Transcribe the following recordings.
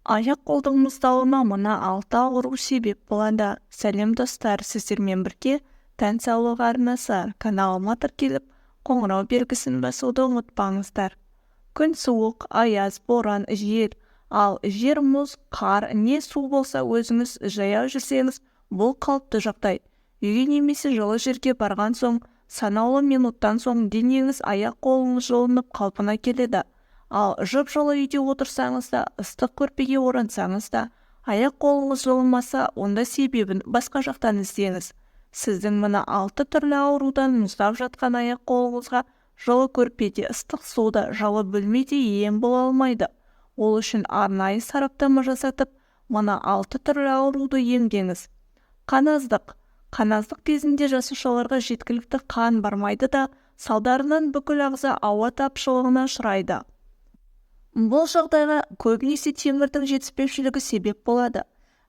Аяқ-қолдың мұздауына мына 6 ауру себеп болады. Сәлем достар, сіздермен бірге тән саулығы арнасы каналыма тіркеліп, қоңырау белгісін басуды ұмытпаңыздар. Күн суық, аяз, боран, жел, ал жер, мұз, қар, не су болса өзіңіз жаяу жүрсеңіз, бұл қалыпты жағдай. Үйге немесе жылы жерге барған соң, санаулы минуттан соң денеңіз, аяқ-қолыңыз жылынып қалпына келеді. Ал жып-жылы үйде отырсаңыз да, ыстық көрпеге орансаңыз да, аяқ-қолыңыз жылынмаса, онда себебін басқа жақтан іздеңіз. Сіздің мына 6 түрлі аурудан мұздап жатқан аяқ-қолыңызға жылы көрпеде, ыстық суда, жылы бөлмеде ем бола алмайды. Ол үшін арнайы сараптама жасатып, мына 6 түрлі ауруды емдеңіз. Қаназдық. Қаназдық кезінде жасушаларға жеткілікті қан бармайды да, салдарынан бүкіл ағза ауа тапшылығына ұшырайды. Бұл жағдайға көбінесе темірдің жетіспеушілігі себеп болады.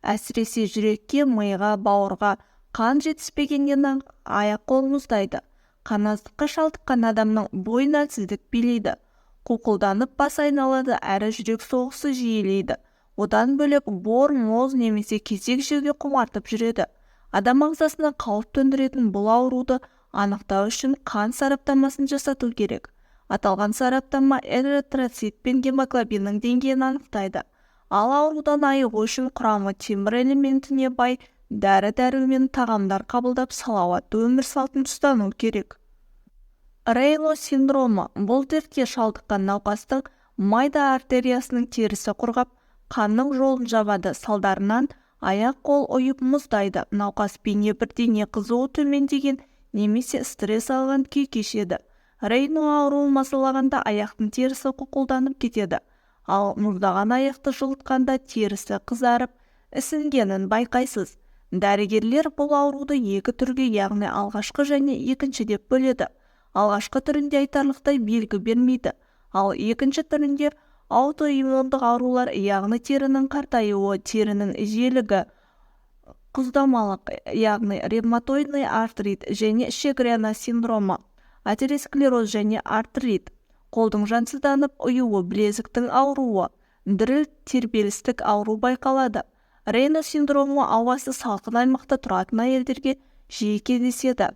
Әсіресе жүрекке, миға, бауырға қан жетіспегеннен аяқ-қол мұздайды. Қаназдыққа шалдыққан адамның бойын әлсіздік билейді. Қуқылданып бас айналады, әрі жүрек соғысы жиілейді. Одан бөлек бор, моз немесе кезек жеуге құмартып жүреді. Адам ағзасына қауіп төндіретін бұл ауруды анықтау үшін қан сараптамасын жасату керек. Аталған сараптама эритроцит пен гемоглобиннің деңгейін анықтайды. Ал аурудан айығу үшін құрамы темір элементіне бай дәрі-дәрі мен тағамдар қабылдап салауатты өмір салтын ұстану керек. Рейно синдромы бұл дертке шалдыққан науқастың майда артериясының терісі құрғап, қанның жолын жабады. Салдарынан аяқ-қол ұйып мұздайды. Науқас бейне бірдеңе қызуы төмендеген немесе стресс алған күй кешеді. Рейно ауруын мазалағанда аяқтың терісі қуқылданып кетеді. Ал мұздаған аяқты жылытқанда терісі қызарып, ісінгенін байқайсыз. Дәрігерлер бұл ауруды 2 түрге, яғни алғашқы және екінші деп бөледі. Алғашқы түрінде айтарлықтай белгі бермейді. Ал екінші түрінде аутоиммундық аурулар, яғни терінің қартаюы, терінің желігі, құздамалық, яғни ревматоидный артрит және шегрена синдромы, атеросклероз және артрит, қолдың жансызданып ұюы, білезіктің ауруы, діріл тербелістік ауру байқалады. Рейно синдромы ауасы салқын аймақта тұратын әйелдерге жиі кездеседі.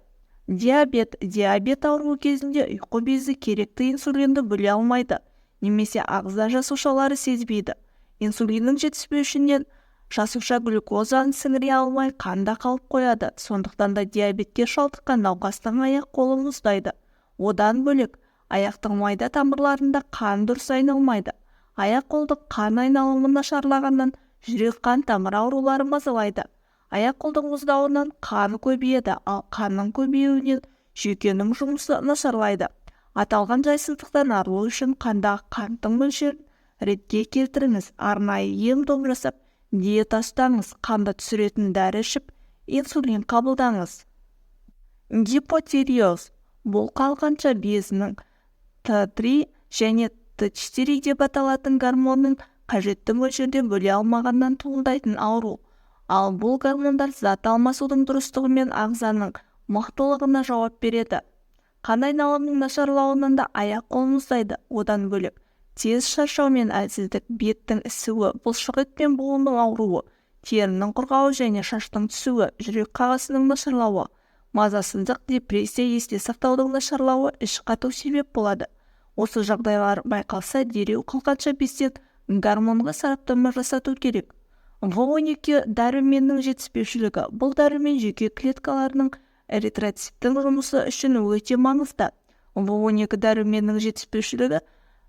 Диабет ауруы кезінде ұйқы безі керекті инсулинді бөле алмайды, немесе ағза жасушалары сезбейді. Инсулиннің жетіспеушінен жасуша глюкозаны сіңіре алмай қанда қалып қояды. Сондықтан да диабетке шалдыққан науқастың аяқ-қолы мұздайды. Одан бөлек аяқтың майда тамырларында қан дұрыс айналмайды. Аяқ-қолды қан айналымы нашарлағаннан жүрек қан тамыр аурулары мазалайды. Аяқ-қолдың мұздауынан қан көбейеді, ал қанның көбеюінен жүйкенің жұмысы нашарлайды. Аталған жайсыздықтан арылу үшін қандағы қанттың мөлшерін ретке келтіріңіз. Арнайы ем-дом жасап, диета ұстаңыз, қанды түсіретін дәрі ішіп, инсулин қабылдаңыз. Гипотиреоз бұл қалқанша безінің Т3 және Т4 деп аталатын гормонның қажетті мөлшерде бөле алмағаннан туындайтын ауру. Ал бұл гормондар зат алмасудың дұрыстығы мен ағзаның мықтылығына жауап береді. Қан айналымының нашарлауынан да аяқ-қол мұздайды. Одан бөлек тез шаршау мен әлсіздік, беттің ісуі, бұлшық ет пен буынның ауруы, терінің құрғауы және шаштың түсуі, жүрек қағысының нашарлауы, мазасыздық, депрессия, есте сақтаудың нашарлауы іш қату себеп болады. Осы жағдайлар байқалса, дереу қылқанша безден гормонға сараптама жасату керек. В12 дәруменнің жетіспеушілігі. Бұл дәрумен жүйке клеткаларының эритроциттің жұмысы үшін өте маңызды. В12 дәруменнің жетіспеушілігі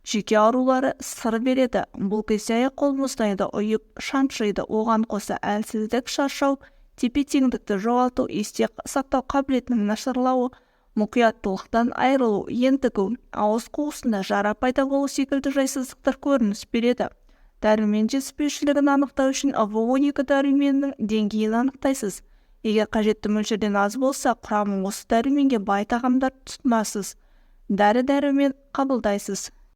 жүйке аурулары сыр береді. Бұл кезде аяқ-қол мұздайды, ұйып, шаншиды. Оған қоса әлсіздік, шаршау, тепе-теңдікті жоғалту, есте сақтау қабілетінің нашарлауы, мұқияттылықтан айырылу, ентігу, ауыз қуысында жара пайда болу секілді жайсыздықтар көрініс береді. Дәрумен жетіспеушілігін анықтау үшін В12 дәруменінің деңгейін анықтайсыз. Егер қажетті мөлшерден аз болса, құрамы осы дәруменге бай тағамдар тұтынасыз. Дәрі-дәрумен қабылдайсыз.